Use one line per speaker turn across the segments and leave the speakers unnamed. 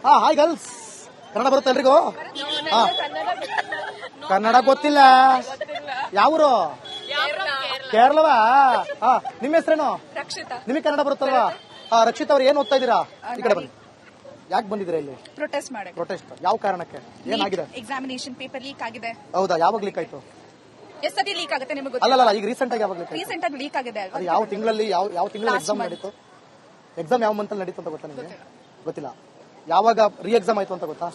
Hi girls, Kannada ಬರುತ್ತೆ ಎಲ್ರಿಗೂ? ಹಾ, ಕನ್ನಡ ಗೊತ್ತಿಲ್ಲ. ಯಾವೂರು? ಕೇರಳವಾ? ಹಾ, ನಿಮ್ಮ ಹೆಸರೇನು? ನಿಮಗೆ ಕನ್ನಡ ಬರುತ್ತಲ್ವಾ? ರಕ್ಷಿತ್ ಅವ್ರು ಏನ್ ಓದ್ತಾ ಇದ್ದೀರಾ? ಈ ಕಡೆ ಬನ್ನಿ. ಯಾಕೆ ಬಂದಿದ್ದೀರಾ ಇಲ್ಲಿ? ಪ್ರೊಟೆಸ್ಟ್ ಯಾವ ಕಾರಣಕ್ಕೆ? ಏನಾಗಿದೆ?
ಎಕ್ಸಾಮಿನೇಷನ್ ಪೇಪರ್ ಲೀಕ್ ಆಗಿದೆ.
ಹೌದಾ? ಯಾವಾಗ ಲೀಕ್ ಆಯ್ತು?
ಎಷ್ಟೊತ್ತಿ ಲೀಕ್ ಆಗುತ್ತೆ ನಿಮಗೆ?
ಅಲ್ಲ, ಈಗ ರೀಸೆಂಟ್ ಆಗಿ ಯಾವಾಗ
ರೀಸೆಂಟ್ ಆಗಿ ಲೀಕ್ ಆಗಿದೆ ಅಲ್ವಾ?
ಯಾವ ತಿಂಗಳಲ್ಲಿ ಯಾವ ತಿಂಗಳಲ್ಲಿ ಎಕ್ಸಾಮ್ ನಡೀತು? ಎಕ್ಸಾಮ್ ಯಾವ ಮಂತ್ ಅಲ್ಲಿ ನಡೀತು ಅಂತ ಗೊತ್ತಾ ನಿಮಗೆ? ಗೊತ್ತಿಲ್ಲ. ಯಾವಾಗ ರೀ ಎಕ್ಸಾಮ್ ಆಯ್ತು ಅಂತ ಗೊತ್ತಾ?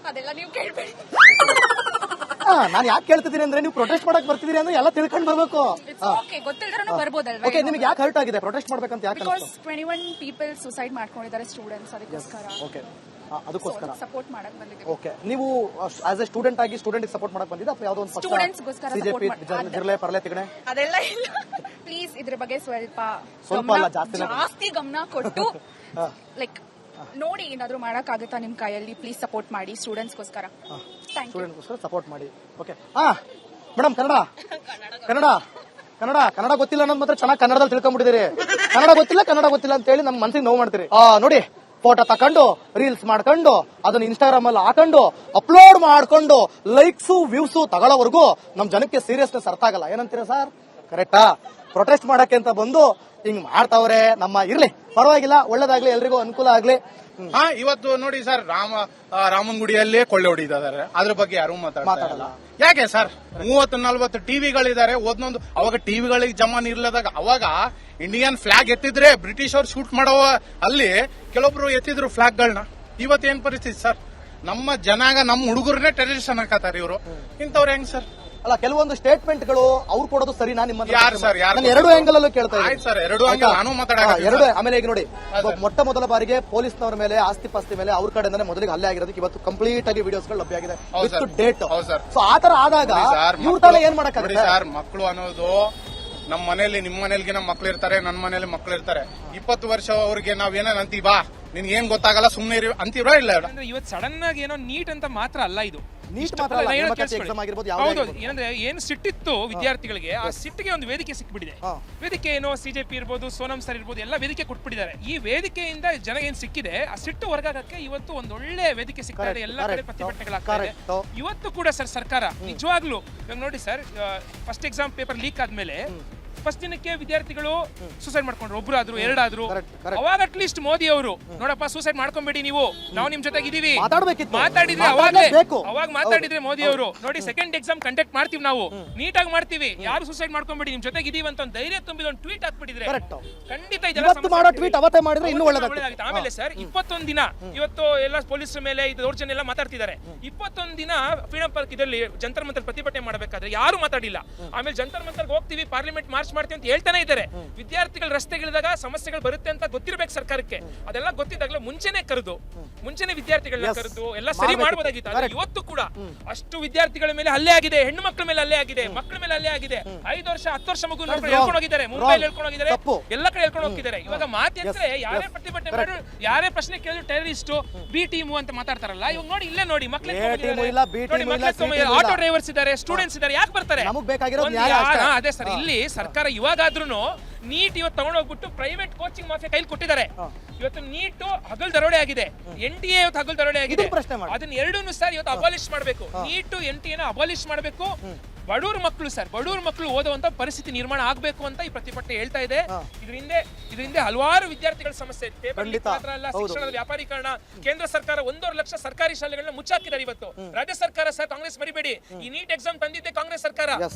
ಅದೆಲ್ಲ ನೀವು ಕೇಳಬೇಡಿ.
ನಾನು ಯಾಕೆ ಕೇಳ್ತಿದ್ದೀನಿ ಅಂದ್ರೆ, ನೀವು ಪ್ರೊಟೆಸ್ಟ್ ಮಾಡಕ್ ಬರ್ತಿದ್ದೀರಿ ಅಂದ್ರೆ ಎಲ್ಲ ತಿಳ್ಕೊಂಡು ಬರ್ಬೇಕು.
ಓಕೆ, ಗೊತ್ತಿಲ್ಲದ್ರೂ ಬರ್ಬೋದಲ್ವಾ?
ಓಕೆ, ನಿಮಗೆ ಯಾಕೆ ಹರ್ಟ್ ಆಗಿದೆ ಪ್ರೊಟೆಸ್ಟ್ ಮಾಡ್ಬೇಕಂತ? ಯಾಕೆ?
ಬಿಕಾಸ್ 21 ಪೀಪಲ್ ಸುಸೈಡ್ ಮಾಡ್ಕೊಂಡಿದ್ದಾರೆ ಸ್ಟೂಡೆಂಟ್ಸ್, ಅದಕ್ಕೋಸ್ಕರ.
ಓಕೆ, ಅದಕ್ಕೋಸ್ಕರ
ಸಪೋರ್ಟ್ ಮಾಡಕ್ ಬಂದಿದ್ದೀವಿ.
ಓಕೆ, ನೀವು ಆಸ್ ಎ ಸ್ಟೂಡೆಂಟ್ ಆಗಿ ಸ್ಟೂಡೆಂಟ್ ಸಪೋರ್ಟ್ ಮಾಡಕ್ ಬಂದಿದ್ದ ಅಥವಾ ಯಾವುದೋ ಒಂದು
ಸ್ಟೂಡೆಂಟ್ಸ್ಗೋಸ್ಕರ
ಬಿಜೆಪಿ ಜಿರ್ಲೆ ಪರ್ಲೆ ತಿಗಣೆ
ಅದೆಲ್ಲ ಇಲ್ಲ. ಪ್ಲೀಸ್ ಇದ್ರ ಬಗ್ಗೆ ಸ್ವಲ್ಪ
ಅಲ್ಲ,
ಜಾಸ್ತಿ ಗಮನ ಕೊಟ್ಟು ಲೈಕ್ ನೋಡಿ ಏನಾದ್ರು ಮಾಡಕ್ ಆಗುತ್ತಾ ನಿಮ್ ಕೈಯಲ್ಲಿ? ಪ್ಲೀಸ್ ಸಪೋರ್ಟ್ ಮಾಡಿ ಸ್ಟೂಡೆಂಟ್ಸ್ಗೋಸ್ಕರ.
ಸ್ಟೂಡೆಂಟ್ಸ್ಗೋಸ್ಕರ ಸಪೋರ್ಟ್ ಮಾಡಿ. ಓಕೆ, ಮೇಡಮ್, ಕನ್ನಡ ಗೊತ್ತಿಲ್ಲ ಅನ್ನೋದು ಮಾತ್ರ ಚೆನ್ನಾಗಿ ಕನ್ನಡದಲ್ಲಿ ತಿಳ್ಕೊಂಡ್ಬಿಟ್ಟಿದ್ದೀರಿ. ಕನ್ನಡ ಗೊತ್ತಿಲ್ಲ ಅಂತ ಹೇಳಿ ನಮ್ಮ ಮನಸ್ಸಿಗೆ ನೋವು ಮಾಡ್ತೀರಿ. ನೋಡಿ, ಫೋಟೋ ತಕೊಂಡು ರೀಲ್ಸ್ ಮಾಡ್ಕೊಂಡು ಅದನ್ನ ಇನ್ಸ್ಟಾಗ್ರಾಮ್ ಅಲ್ಲಿ ಹಾಕೊಂಡು ಅಪ್ಲೋಡ್ ಮಾಡ್ಕೊಂಡು ಲೈಕ್ಸು ವ್ಯೂಸು ತಗೊಳ್ಳೋವರೆಗೂ ನಮ್ ಜನಕ್ಕೆ ಸೀರಿಯಸ್ನೆಸ್ ಅರ್ಥ ಆಗಲ್ಲ. ಏನಂತೀರಾ ಸರ್? ಕರೆಕ್ಟಾ? ಪ್ರೊಟೆಸ್ಟ್ ಮಾಡಕ್ಕೆ ಅಂತ ಬಂದು ಹಿಂಗ್ ಮಾಡ್ತಾವ್ರೆ. ಇರ್ಲಿ, ಪರವಾಗಿಲ್ಲ, ಒಳ್ಳೇದಾಗ್ಲಿ, ಎಲ್ರಿಗೂ ಅನುಕೂಲ ಆಗ್ಲಿ.
ಇವತ್ತು ನೋಡಿ ಸರ್, ರಾಮನ್ ಗುಡಿಯಲ್ಲಿ ಕೊಳ್ಳೆ ಹೊಡಿದಾರೆ, ಅದ್ರ ಬಗ್ಗೆ ಯಾರು ಮಾತಾಡಲ್ಲ. ಯಾಕೆ ಸರ್? 30-40 ಟಿವಿಗಳಿದ್ದಾರೆ. ಒಂದೊಂದು ಅವಾಗ ಟಿವಿಗಳಿಗೆ ಜಮಾನ್ ಇರ್ಲದಾಗ ಅವಾಗ ಇಂಡಿಯನ್ ಫ್ಲಾಗ್ ಎತ್ತಿದ್ರೆ ಬ್ರಿಟಿಷ್ ಅವ್ರು ಶೂಟ್ ಮಾಡೋ ಅಲ್ಲಿ ಕೆಲವೊಬ್ರು ಎತ್ತಿದ್ರು ಫ್ಲಾಗ್ಗಳನ್ನ. ಇವತ್ತೇನ್ ಪರಿಸ್ಥಿತಿ ಸರ್? ನಮ್ಮ ಜನಾಗ ನಮ್ಮ ಹುಡುಗರನ್ನೇ ಟೆರರಿಸ್ಟ್ ಅನ್ನಕತ್ತಾರೆ ಇವರು. ಇಂಥವ್ರು ಹೆಂಗ್ ಸರ್?
ಅಲ್ಲ, ಕೆಲವೊಂದು ಸ್ಟೇಟ್ಮೆಂಟ್ಗಳು ಅವ್ರು ಕೊಡೋದು ಸರಿನಾ? ನಿಮ್ಮ
ಯಾರು ಸರ್?
ಎರಡು ಆಂಗಲ್ ಅಲ್ಲೂ ಕೇಳ್ತಾ ಇದ್ದೀನಿ
ಸರ್. ಎರಡು ಆಂಗಲ್ ನಾನು
ಎರಡು. ಆಮೇಲೆ ಈಗ ನೋಡಿ, ಮೊಟ್ಟ ಮೊದಲ ಬಾರಿಗೆ ಪೊಲೀಸ್ನವರ ಮೇಲೆ, ಆಸ್ತಿ ಪಾಸ್ತಿ ಮೇಲೆ ಅವ್ರ ಕಡೆಯಿಂದಾನೆ ಮೊದಲಿಗೆ ಹಲ್ಲೆ ಆಗಿರೋದಕ್ಕೆ ಇವತ್ತು ಕಂಪ್ಲೀಟ್ ಆಗಿ ವಿಡಿಯೋಸ್ಗಳು ಲಭ್ಯ ಆಗಿದೆ, ಡೇಟ್. ಸೊ ಆತರ ಆದಾಗ ಇವ್ರ ತಾನೇ ಏನ್ ಮಾಡಕ್ಕಾಗುತ್ತೆ
ಸರ್? ಮಕ್ಕಳು ಅನ್ನೋದು ನಮ್ಮ ಮನೇಲಿ, ನಿಮ್ಮ ಮನೇಲಿಗೆ ನಮ್ಮ ಮಕ್ಳು ಇರ್ತಾರೆ, ನನ್ನ ಮನೇಲಿ ಮಕ್ಳು ಇರ್ತಾರೆ. 20 ವರ್ಷ ಅವ್ರಿಗೆ ನಾವೇನೇನ್ ಅಂತೀವಾ, ನಿನ್ಗೆ ಏನ್ ಗೊತ್ತಾಗಲ್ಲ ಸುಮ್ನೆ ಇರಿ ಅಂತೀವ್ರಾ? ಇಲ್ಲ.
ಇವತ್ತು ಸಡನ್ ಆಗಿ ಏನೋ ನೀಟ್ ಅಂತ ಮಾತ್ರ ಅಲ್ಲ ಇದು.
ಹೌದು,
ಏನಂದ್ರೆ ಏನು ಸಿಟ್ಟಿತ್ತು ವಿದ್ಯಾರ್ಥಿಗಳಿಗೆ, ಆ ಸಿಟ್ಟಿಗೆ ಒಂದು ವೇದಿಕೆ ಸಿಕ್ಬಿಟ್ಟಿದೆ. ವೇದಿಕೆ ಏನೋ ಸಿಜೆಪಿ ಇರ್ಬೋದು, ಸೋನಂ ಸರ್ ಇರ್ಬೋದು, ಎಲ್ಲ ವೇದಿಕೆ ಕೊಟ್ಬಿಟ್ಟಿದ್ದಾರೆ. ಈ ವೇದಿಕೆಯಿಂದ ಜನ ಏನ್ ಸಿಕ್ಕಿದೆ, ಆ ಸಿಟ್ಟು ಹೊರಗಾಗಕ್ಕೆ ಇವತ್ತು ಒಂದು ಒಳ್ಳೆ ವೇದಿಕೆ ಸಿಗ್ತಾ ಇದೆ. ಎಲ್ಲ ಕಡೆ ಪ್ರತಿಭಟನೆಗಳಾಗ್ತಾ ಇದೆ. ಇವತ್ತು ಕೂಡ ಸರ್ ಸರ್ಕಾರ ನಿಜವಾಗ್ಲೂ ಇವಾಗ ನೋಡಿ sir, first exam paper leak ಆದ್ಮೇಲೆ ಫಸ್ಟ್ ದಿನಕ್ಕೆ ವಿದ್ಯಾರ್ಥಿಗಳು ಸೂಸೈಡ್ ಮಾಡ್ಕೊಂಡ್ರು, ಒಬ್ರಾದ್ರು ಎರಡಾದ್ರು. ಅವಾಗ ಅಟ್ಲೀಸ್ಟ್ ಮೋದಿ ಅವರು, ನೋಡಪ್ಪ ಸೂಸೈಡ್ ಮಾಡ್ಕೊಂಬೇಡಿ, ನೀವು ನಾವು ನಿಮ್ ಜೊತೆಗೆ ಇದೀವಿ ಮಾತಾಡಿದ್ರೆ ಅವಾಗ ಮಾತಾಡಿದ್ರೆ ಮೋದಿ ಅವರು, ನೋಡಿ ಸೆಕೆಂಡ್ ಎಕ್ಸಾಮ್ ಕಂಡಕ್ಟ್ ಮಾಡ್ತೀವಿ, ನಾವು ನೀಟಾಗಿ ಮಾಡ್ತೀವಿ, ಯಾರು ಸೂಸೈಡ್ ಮಾಡ್ಕೊಂಬೇಡಿ, ನಿಮ್ ಜೊತೆಗೆ ಇದೀವಿ ಅಂತ ಒಂದು ಧೈರ್ಯ ತುಂಬಿದ ಒಂದು ಟ್ವೀಟ್ ಹಾಕ್ಬಿಟ್ಟಿದ್ರೆ ಖಂಡಿತ ಒಳ್ಳೆದಾಗಿತ್ತು. ಆಮೇಲೆ ಸರ್ 21 ದಿನ ಇವತ್ತು ಎಲ್ಲ ಪೊಲೀಸರ ಮೇಲೆ ಇದು ದೌರ್ಜನ್ಯ ಎಲ್ಲ ಮಾತಾಡ್ತಿದ್ದಾರೆ. 21 ದಿನ ಫ್ರೀಡಂ ಪಾರ್ಕ್ ಇದರಲ್ಲಿ ಜಂತರ್ ಮಂತರ್ ಪ್ರತಿಭಟನೆ ಮಾಡಬೇಕಾದ್ರೆ ಯಾರು ಮಾತಾಡಿಲ್ಲ. ಆಮೇಲೆ ಜಂತರ್ ಮಂತರ್ಗೆ ಹೋಗ್ತೀವಿ, ಪಾರ್ಲಿಮೆಂಟ್ ಮಾರ್ಚ್ ಮಾಡ್ತೀವಿ ಅಂತ ಹೇಳ್ತಾನೆ ಇದ್ದಾರೆ. ವಿದ್ಯಾರ್ಥಿಗಳು ರಸ್ತೆಗಿಳಿದಾಗ ಸಮಸ್ಯೆಗಳು ಬರುತ್ತೆ ಅಂತ ಗೊತ್ತಿರ್ಬೇಕು ಸರ್ಕಾರಕ್ಕೆ. ಅದೆಲ್ಲ ಗೊತ್ತಿದ್ದಾಗಲೇ ಮುಂಚೆನೆ ವಿದ್ಯಾರ್ಥಿಗಳನ್ನ ಕರೆದು ಎಲ್ಲ ಸರಿ ಮಾಡಬಹುದಾಗಿತ್ತು. ಆದ್ರೆ ಇವತ್ತು ಕೂಡ ಅಷ್ಟು ವಿದ್ಯಾರ್ಥಿಗಳ ಮೇಲೆ ಹಲ್ಲೆ ಆಗಿದೆ, ಹೆಣ್ಣು ಮಕ್ಕಳ ಮೇಲೆ ಹಲ್ಲೆ ಆಗಿದೆ, ಮಕ್ಕಳ ಮೇಲೆ ಹಲ್ಲೆ ಆಗಿದೆ. 5 ವರ್ಷ 10 ವರ್ಷ ಮಗು ಹೇಳ್ಕೊಂಡು ಹೋಗಿದ್ದಾರೆ, ಮುಂಬೈಲಿ ಹೇಳ್ಕೊಂಡು ಹೋಗಿದ್ದಾರೆ, ಎಲ್ಲ ಕಡೆ ಹೇಳ್ಕೊಂಡು ಹೋಗಿದ್ದಾರೆ. ಇವಾಗ ಮಾತಿದ್ರೆ ಯಾರೇ ಪ್ರತಿಭಟನೆ ಮಾಡಿ, ಯಾರೇ ಪ್ರಶ್ನೆ ಕೇಳಿದ್ರು ಟೆರರಿಸ್ಟ್, ಬಿ ಟೀಮು ಅಂತ ಮಾತಾಡ್ತಾರಲ್ಲ. ಇವಾಗ ನೋಡಿ, ಇಲ್ಲೇ ನೋಡಿ, ಆಟೋ ಡ್ರೈವರ್ಸ್ ಇದ್ದಾರೆ, ಸ್ಟೂಡೆಂಟ್ಸ್ ಇದ್ದಾರೆ, ಯಾಕೆ ಬರ್ತಾರೆ? ಅದೇ ಸರ್, ಇಲ್ಲಿ ಸರ್ಕಾರ ಇವಾಗಾದ್ರೂ ನೀಟ್ ಇವತ್ತು ತಗೊಂಡೋಗ್ಬಿಟ್ಟು ಪ್ರೈವೇಟ್ ಕೋಚಿಂಗ್ ಮಾಫಿಯಾ ಕೈಲಿ ಕೊಟ್ಟಿದ್ದಾರೆ. ಇವತ್ತು ನೀಟ್ ಹಗಲ್ ದರೋಡೆ ಆಗಿದೆ, NTA ಇವತ್ತು ಹಗಲ್ ದರೋಡೆ ಆಗಿದೆ. ಅದನ್ನ ಎರಡೂ ಸರ್ ಇವತ್ತು ಅಬಾಲಿಷ್ ಮಾಡಬೇಕು. ನೀಟ್ NTA ಅಬಾಲಿಷ್ ಮಾಡಬೇಕು. ಬಡವ್ರ ಮಕ್ಕಳು ಓದುವಂತ ಪರಿಸ್ಥಿತಿ ನಿರ್ಮಾಣ ಆಗ್ಬೇಕು ಅಂತ ಈ ಪ್ರತಿಭಟನೆ ಹೇಳ್ತಾ ಇದೆ. ಇದರಿಂದ ಹಲವಾರು ವಿದ್ಯಾರ್ಥಿಗಳ ಸಮಸ್ಯೆ ಪೇಪರ್ ಲೀಕ್ ಮಾತ್ರ ಅಲ್ಲ, ಶಿಕ್ಷಣದ ವ್ಯಾಪಾರೀಕರಣ. ಕೇಂದ್ರ ಸರ್ಕಾರ 1.5 ಲಕ್ಷ ಸರ್ಕಾರಿ ಶಾಲೆಗಳನ್ನ ಮುಚ್ಚಾಕಿದ್ದಾರೆ ಇವತ್ತು. ರಾಜ್ಯ ಸರ್ಕಾರ ಸರ್, ಕಾಂಗ್ರೆಸ್ ಮರಿಬೇಡಿ, ಈ ನೀಟ್ ಎಕ್ಸಾಮ್ ತಂದಿದ್ದೆ ಕಾಂಗ್ರೆಸ್ ಸರ್ಕಾರ.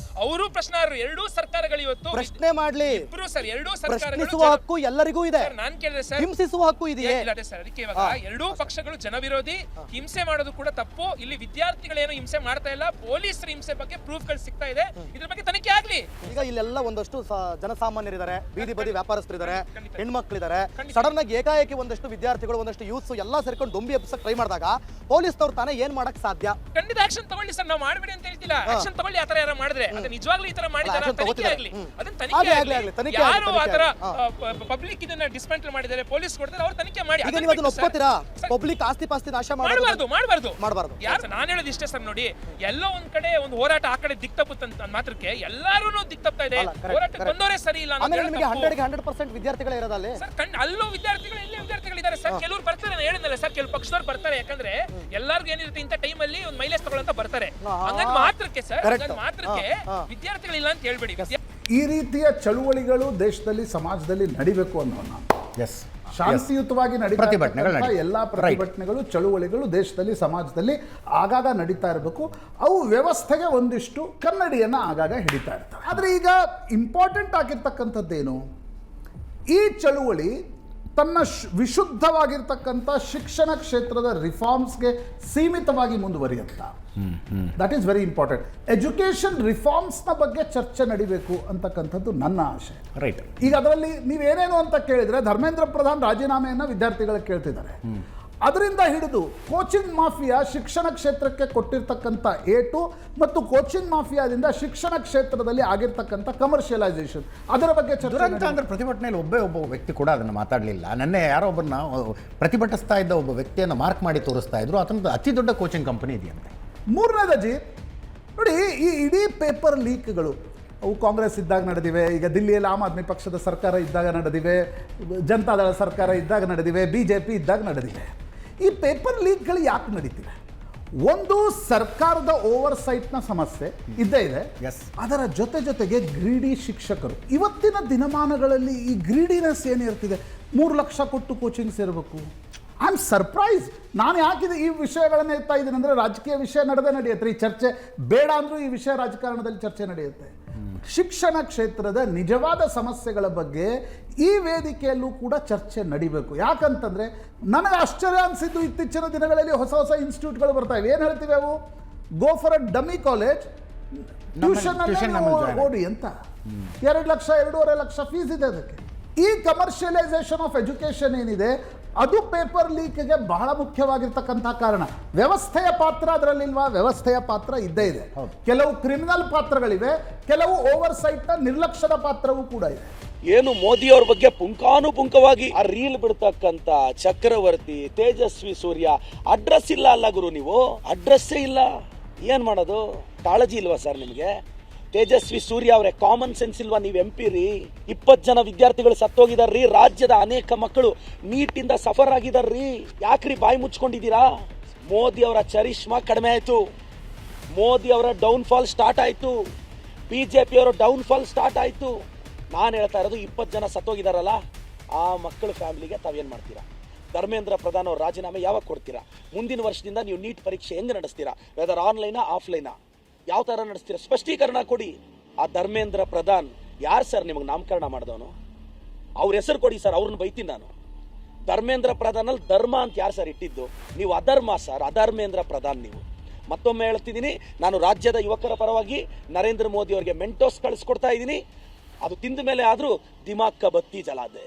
ಅವರು ಪ್ರಶ್ನಾರ್ಹರು. ಎರಡೂ ಸರ್ಕಾರಗಳು ಇವತ್ತು
ಪ್ರಶ್ನೆ ಮಾಡ್ಲಿ.
ಇಬ್ರು ಸರ್, ಎರಡೂ ಸರ್ಕಾರಗಳು
ಹಕ್ಕು ಎಲ್ಲರಿಗೂ ಇದೆ.
ನಾನ್ ಕೇಳಿದೆ ಸರ್,
ಹಿಂಸಿಸುವ ಹಕ್ಕು ಇದೆಯೇ?
ಅದೇ ಸರ್, ಅದಕ್ಕೆ ಇವಾಗ ಎರಡೂ ಪಕ್ಷಗಳು ಜನವಿರೋಧಿ, ಹಿಂಸೆ ಮಾಡೋದು ಕೂಡ ತಪ್ಪು. ಇಲ್ಲಿ ವಿದ್ಯಾರ್ಥಿಗಳೇನು ಹಿಂಸೆ ಮಾಡ್ತಾ ಇಲ್ಲ, ಪೊಲೀಸರ ಹಿಂಸೆ ಬಗ್ಗೆ ಪ್ರೂಫ್ಗಳು ಸಿಗ್ತಾ ಇದೆ. ಇದ್ರ ಬಗ್ಗೆ ತನಿಖೆ ಆಗ್ಲಿ.
ಈಗ ಇಲ್ಲೆಲ್ಲ ಒಂದಷ್ಟು ಜನಸಾಮಾನ್ಯರಿದ್ದಾರೆ, ಬೀದಿ ಬದಿ ವ್ಯಾಪಾರಸ್ಥರಿದ್ದಾರೆ, ಹೆಣ್ಮಕ್ಳಿದ್ದಾರೆ. ಸಡನ್ ಆಗಿ ಏಕಾಏಕಿ ಒಂದಷ್ಟು ವಿದ್ಯಾರ್ಥಿಗಳು, ಒಂದಷ್ಟು ಯೂತ್ಸ್ ಎಲ್ಲ ಸೇರ್ಕೊಂಡು ದೊಂಬಿ ಎಬ್ಸಕ್ ಟ್ರೈ ಮಾಡಿದಾಗ ಪೊಲೀಸ್ನವ್ರು ತಾನೇ ಏನ್ ಮಾಡಕ್ ಸಾಧ್ಯ?
ಖಂಡಿತ ಆಕ್ಷನ್ ತಗೊಳ್ಳಿ ಸರ್, ನಾವು ಮಾಡಬೇಡಿ ಅಂತ ಹೇಳ್ತಿಲ್ಲ. ಆಕ್ಷನ್ ತಗೊಳ್ಳಿ. ಆತರ ಯಾರು ಮಾಡಿದ್ರೆ, ಅದು ನಿಜವಾಗ್ಲೂ ಈ ತರ ಮಾಡಿದಾರೆ, ತನಿಖೆ ಆಗ್ಲಿ. ಅದನ್ನ ತನಿಖೆ ಆಗ್ಲಿ. ಯಾರು ಆತರ ಪಬ್ಲಿಕ್ ಇದನ್ನ ಡಿಸ್ಮೆಂಟಲ್ ಮಾಡಿದ್ದಾರೆ, ಪೊಲೀಸ್ ಕೊಡ್ತಾರೆ, ಅವ್ರು ತನಿಖೆ ಮಾಡಿ.
ಈಗ ನೀವು ಅದನ್ನ ಒಪ್ಕೋತೀರಾ? ಪಬ್ಲಿಕ್ ಆಸ್ತಿ ಪಾಸ್ತಿ ನಾಶ ಮಾಡಬಾರ್ದು.
ಯಾರು ನಾನು ಹೇಳೋದು ಇಷ್ಟೇ ಸರ್. ನೋಡಿ, ಎಲ್ಲೋ ಒಂದ್ ಕಡೆ ಒಂದು ಹೋರಾಟ, ಆ ಕಡೆ ದಿಕ್ತಪ್ಪು ಮಾತ್ರಕ್ಕೆ ಎಲ್ಲಾರು ದಿಕ್ತಪ್ತಾ ಇದೆ.
ಅಲ್ಲ, correct,
ಹೋರಾಟಕ್ಕೆ
correct.
ಬಂದವರೇ ಸರಿ ಇಲ್ಲ
ಆಮೇಲೆ
ಅನ್ನೋದು
ನಿಮಗೆ
ತಪ್ಪು.
100% ವಿದ್ಯಾರ್ಥಿಗಳೇ ಇರೋದಲ್ಲಿ
ಸರ್ ಅಲ್ಲೂ ವಿದ್ಯಾರ್ಥಿಗಳು ಇಲ್ಲೇ ವಿದ್ಯಾರ್ಥಿಗಳಿದ್ದಾರೆ ಸರ್. ಕೆಲವರು ಬರ್ತಾರೆ, ನಾನು ಹೇಳಿದ್ನಲ್ಲ ಸರ್, ಕೆಲವು ಪಕ್ಷದವ್ರು ಬರ್ತಾರೆ. ಯಾಕಂದ್ರೆ ಎಲ್ಲರಿಗೂ ಏನಿರುತ್ತೆ ಇಂಥ ಟೈಮಲ್ಲಿ ಒಂದು ಮೈಲೇಜ್ ತಗೊಳ್ಳಂತ ಬರ್ತಾರೆ. ಹಂಗಂದ್ ಮಾತ್ರಕ್ಕೆ ಸರ್, ಹಂಗಂದ್ ಮಾತ್ರಕ್ಕೆ ವಿದ್ಯಾರ್ಥಿಗಳಿಲ್ಲ ಅಂತ ಹೇಳ್ಬೇಡಿ.
ಈ ರೀತಿಯ ಚಳುವಳಿಗಳು ದೇಶದಲ್ಲಿ ಸಮಾಜದಲ್ಲಿ ನಡಿಬೇಕು ಅನ್ನೋ ನಾನು ಶಾಂತಿಯುತವಾಗಿ ನಡೀತಾ ಎಲ್ಲಾ ಪ್ರತಿಭಟನೆಗಳು ಚಳುವಳಿಗಳು ದೇಶದಲ್ಲಿ ಸಮಾಜದಲ್ಲಿ ಆಗಾಗ ನಡೀತಾ ಇರಬೇಕು. ಅವು ವ್ಯವಸ್ಥೆಗೆ ಒಂದಿಷ್ಟು ಕನ್ನಡಿಯನ್ನ ಆಗಾಗ ಹಿಡಿತಾ ಇರ್ತಾರೆ. ಆದ್ರೆ ಈಗ ಇಂಪಾರ್ಟೆಂಟ್ ಆಗಿರ್ತಕ್ಕಂಥದ್ದೇನು, ಈ ಚಳುವಳಿ ತನ್ನ ವಿಶುದ್ಧವಾಗಿರ್ತಕ್ಕಂಥ ಶಿಕ್ಷಣ ಕ್ಷೇತ್ರದ ರಿಫಾರ್ಮ್ಸ್ಗೆ ಸೀಮಿತವಾಗಿ ಮುಂದುವರಿಯುತ್ತಾ? That is very important. Education ರಿಫಾರ್ಮ್ಸ್ನ ಬಗ್ಗೆ ಚರ್ಚೆ ನಡಿಬೇಕು ಅಂತಕ್ಕಂಥದ್ದು ನನ್ನ ಆಶೆ. ರೈಟ್. ಈಗ ಅದರಲ್ಲಿ ನೀವೇನೇನು ಅಂತ ಕೇಳಿದ್ರೆ, ಧರ್ಮೇಂದ್ರ ಪ್ರಧಾನ್ ರಾಜೀನಾಮೆಯನ್ನು ವಿದ್ಯಾರ್ಥಿಗಳು ಕೇಳ್ತಿದ್ದಾರೆ. ಅದರಿಂದ ಹಿಡಿದು ಕೋಚಿಂಗ್ ಮಾಫಿಯಾ ಶಿಕ್ಷಣ ಕ್ಷೇತ್ರಕ್ಕೆ ಕೊಟ್ಟಿರ್ತಕ್ಕಂಥ ಏಟು ಮತ್ತು ಕೋಚಿಂಗ್ ಮಾಫಿಯಾದಿಂದ ಶಿಕ್ಷಣ ಕ್ಷೇತ್ರದಲ್ಲಿ ಆಗಿರ್ತಕ್ಕಂಥ ಕಮರ್ಷಿಯಲೈಸೇಷನ್, ಅದರ ಬಗ್ಗೆ
ದುರಂತ ಅಂದ್ರೆ ಪ್ರತಿಭಟನೆಯಲ್ಲಿ ಒಬ್ಬ ವ್ಯಕ್ತಿ ಕೂಡ ಅದನ್ನು ಮಾತಾಡಲಿಲ್ಲ. ನೆನ್ನೆ ಯಾರೋ ಒಬ್ಬರನ್ನ ಪ್ರತಿಭಟಿಸ್ತಾ ಇದ್ದ ಒಬ್ಬ ವ್ಯಕ್ತಿಯನ್ನು ಮಾರ್ಕ್ ಮಾಡಿ ತೋರಿಸ್ತಾ ಇದ್ರು. ಅದೊಂದು ಅತಿ ದೊಡ್ಡ ಕೋಚಿಂಗ್ ಕಂಪನಿ ಇದೆಯಂತೆ.
ಮೂರನೇದಜಿ ನೋಡಿ, ಈ ಇಡೀ ಪೇಪರ್ ಲೀಕ್ಗಳು ಅವು ಕಾಂಗ್ರೆಸ್ ಇದ್ದಾಗ ನಡೆದಿವೆ, ಈಗ ದಿಲ್ಲಿಯಲ್ಲಿ ಆಮ್ ಆದ್ಮಿ ಪಕ್ಷದ ಸರ್ಕಾರ ಇದ್ದಾಗ ನಡೆದಿವೆ, ಜನತಾದಳ ಸರ್ಕಾರ ಇದ್ದಾಗ ನಡೆದಿವೆ, BJP ಇದ್ದಾಗ ನಡೆದಿವೆ. ಈ ಪೇಪರ್ ಲೀಕ್ಗಳು ಯಾಕೆ ನಡೀತಿವೆ? ಒಂದು ಸರ್ಕಾರದ ಓವರ್ಸೈಟ್ನ ಸಮಸ್ಯೆ ಇದ್ದೇ ಇದೆ. ಅದರ ಜೊತೆಗೆ ಗ್ರೀಡಿ ಶಿಕ್ಷಕರು. ಇವತ್ತಿನ ದಿನಮಾನಗಳಲ್ಲಿ ಈ ಗ್ರೀಡಿನೆಸ್ ಏನಿರ್ತಿದೆ, 3 ಲಕ್ಷ ಕೊಟ್ಟು ಕೋಚಿಂಗ್ ಸೇರಬೇಕು. I am surprise. ನಾನು ಯಾಕಿದೆ ಈ ವಿಷಯಗಳನ್ನು ಎತ್ತಾ ಇದ್ದೀನಿ ಅಂದರೆ, ರಾಜಕೀಯ ವಿಷಯ ನಡೆಯುತ್ತೆ ಈ ಚರ್ಚೆ, ಬೇಡ ಅಂದರೂ ಈ ವಿಷಯ ರಾಜಕಾರಣದಲ್ಲಿ ಚರ್ಚೆ ನಡೆಯುತ್ತೆ. ಶಿಕ್ಷಣ ಕ್ಷೇತ್ರದ ನಿಜವಾದ ಸಮಸ್ಯೆಗಳ ಬಗ್ಗೆ ಈ ವೇದಿಕೆಯಲ್ಲೂ ಕೂಡ ಚರ್ಚೆ ನಡಿಬೇಕು. ಯಾಕಂತಂದರೆ ನನಗೆ ಆಶ್ಚರ್ಯ ಅನಿಸಿದ್ದು, ಇತ್ತೀಚಿನ ದಿನಗಳಲ್ಲಿ ಹೊಸ ಇನ್ಸ್ಟಿಟ್ಯೂಟ್ಗಳು ಬರ್ತಾ ಇವೆ. ಏನು ಹೇಳ್ತೀವಿ ಅವು? Go for a dummy college, tuition ಓಡಿ ಅಂತ. 2 ಲಕ್ಷ 2.5 ಲಕ್ಷ ಫೀಸ್ ಇದೆ ಅದಕ್ಕೆ. ಈ ಕಮರ್ಷಿಯಲೈಸೇಷನ್ ಆಫ್ ಎಜುಕೇಷನ್ ಏನಿದೆ, ಅದು ಪೇಪರ್ ಲೀಕ್ಗೆ ಬಹಳ ಮುಖ್ಯವಾಗಿರ್ತಕ್ಕಂಥ ಕಾರಣ. ವ್ಯವಸ್ಥೆಯ ಪಾತ್ರ ಅದರಲ್ಲಿಲ್ವಾ? ವ್ಯವಸ್ಥೆಯ ಪಾತ್ರ ಇದ್ದೇ ಇದೆ. ಕೆಲವು ಕ್ರಿಮಿನಲ್ ಪಾತ್ರಗಳಿವೆ, ಕೆಲವು ಓವರ್ಸೈಟ್ನ ನಿರ್ಲಕ್ಷ್ಯದ ಪಾತ್ರವೂ ಕೂಡ ಇದೆ.
ಏನು ಮೋದಿ ಅವ್ರ ಬಗ್ಗೆ ಪುಂಖಾನುಪುಂಖವಾಗಿ ಆ ರೀಲ್ ಬಿಡ್ತಕ್ಕಂತ ಚಕ್ರವರ್ತಿ, ತೇಜಸ್ವಿ ಸೂರ್ಯ ಅಡ್ರೆಸ್ ಇಲ್ಲ ಅಲ್ಲ ಗುರು, ನೀವು ಅಡ್ರೆಸ್ಸೇ ಇಲ್ಲ. ಏನ್ ಮಾಡೋದು? ಕಾಳಜಿ ಇಲ್ವಾ ಸರ್ ನಿಮ್ಗೆ? ತೇಜಸ್ವಿ ಸೂರ್ಯ ಅವರೇ, ಕಾಮನ್ ಸೆನ್ಸ್ ಇಲ್ವಾ? ನೀವು MP ರೀ. 20 ಜನ ವಿದ್ಯಾರ್ಥಿಗಳು ಸತ್ತೋಗಿದಾರ್ರಿ. ರಾಜ್ಯದ ಅನೇಕ ಮಕ್ಕಳು ನೀಟಿಂದ ಸಫರ್ ಆಗಿದಾರ್ರಿ. ಯಾಕ್ರಿ ಬಾಯಿ ಮುಚ್ಕೊಂಡಿದ್ದೀರಾ? ಮೋದಿ ಅವರ ಚರಿಷ್ಮಾ ಕಡಿಮೆ ಆಯ್ತು, ಮೋದಿ ಅವರ ಡೌನ್ಫಾಲ್ ಸ್ಟಾರ್ಟ್ ಆಯ್ತು, BJP ಅವರ ಡೌನ್ಫಾಲ್ ಸ್ಟಾರ್ಟ್ ಆಯ್ತು. ನಾನು ಹೇಳ್ತಾ ಇರೋದು, 20 ಜನ ಸತ್ತೋಗಿದಾರಲ್ಲ, ಆ ಮಕ್ಕಳ ಫ್ಯಾಮಿಲಿಗೆ ತಾವೇನ್ ಮಾಡ್ತೀರಾ? ಧರ್ಮೇಂದ್ರ ಪ್ರಧಾನ್ ಅವ್ರ ರಾಜೀನಾಮೆ ಯಾವಾಗ ಕೊಡ್ತೀರಾ? ಮುಂದಿನ ವರ್ಷದಿಂದ ನೀವು ನೀಟ್ ಪರೀಕ್ಷೆ ಹೆಂಗ್ ನಡೆಸ್ತೀರಾ? ವೆದರ್ ಆನ್ಲೈನಾ ಆಫ್ಲೈನಾ? ಯಾವ ತರ ನಡೆಸ್ತೀರಾ? ಸ್ಪಷ್ಟೀಕರಣ ಕೊಡಿ. ಆ ಧರ್ಮೇಂದ್ರ ಪ್ರಧಾನ್ ಯಾರು ಸರ್ ನಿಮಗೆ ನಾಮಕರಣ ಮಾಡಿದವನು? ಅವ್ರ ಹೆಸರು ಕೊಡಿ ಸರ್, ಅವ್ರನ್ನ ಬೈತೀನಿ ನಾನು. ಧರ್ಮೇಂದ್ರ ಪ್ರಧಾನ್ ಅಲ್ಲಿ ಧರ್ಮ ಅಂತ ಯಾರು ಸರ್ ಇಟ್ಟಿದ್ದು? ನೀವು ಅಧರ್ಮ ಸರ್, ಅಧರ್ಮೇಂದ್ರ ಪ್ರಧಾನ್ ನೀವು. ಮತ್ತೊಮ್ಮೆ ಹೇಳ್ತಿದ್ದೀನಿ, ನಾನು ರಾಜ್ಯದ ಯುವಕರ ಪರವಾಗಿ ನರೇಂದ್ರ ಮೋದಿ ಅವರಿಗೆ ಮೆಂಟೋಸ್ ಕಳಿಸ್ಕೊಡ್ತಾ ಇದ್ದೀನಿ. ಅದು ತಿಂದ ಮೇಲೆ ಆದ್ರೂ ದಿಮಾಗ್ ಕಾ ಬತ್ತಿ ಜಲಾದೆ.